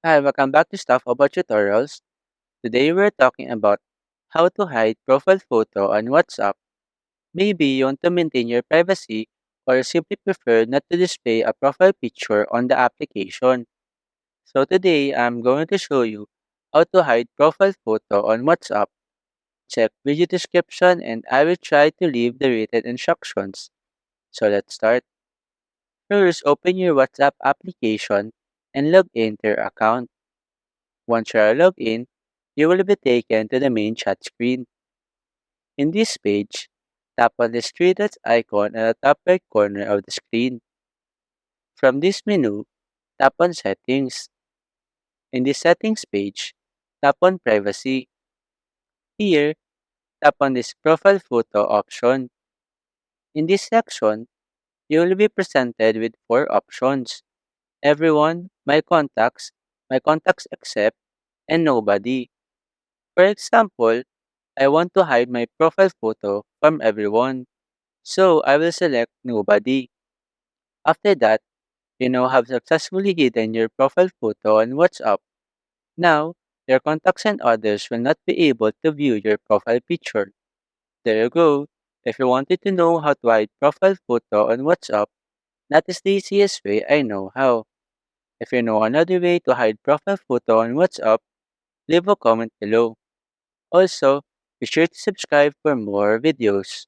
Hi, welcome back to Stuff About Tutorials. Today we're talking about how to hide profile photo on WhatsApp. Maybe you want to maintain your privacy or simply prefer not to display a profile picture on the application. So today I'm going to show you how to hide profile photo on WhatsApp. Check video description and I will try to leave the written instructions. So let's start. First, open your WhatsApp application and log into your account. Once you are logged in, you will be taken to the main chat screen. In this page, tap on the three dots icon at the top right corner of the screen. From this menu, tap on Settings. In the Settings page, tap on Privacy. Here, tap on this Profile Photo option. In this section, you will be presented with four options: Everyone, My Contacts Except, and Nobody. For example, I want to hide my profile photo from everyone, so I will select Nobody. After that, you now have successfully hidden your profile photo on WhatsApp. Now, your contacts and others will not be able to view your profile picture. There you go. If you wanted to know how to hide profile photo on WhatsApp, that is the easiest way I know how. If you know another way to hide profile photo on WhatsApp, leave a comment below. Also, be sure to subscribe for more videos.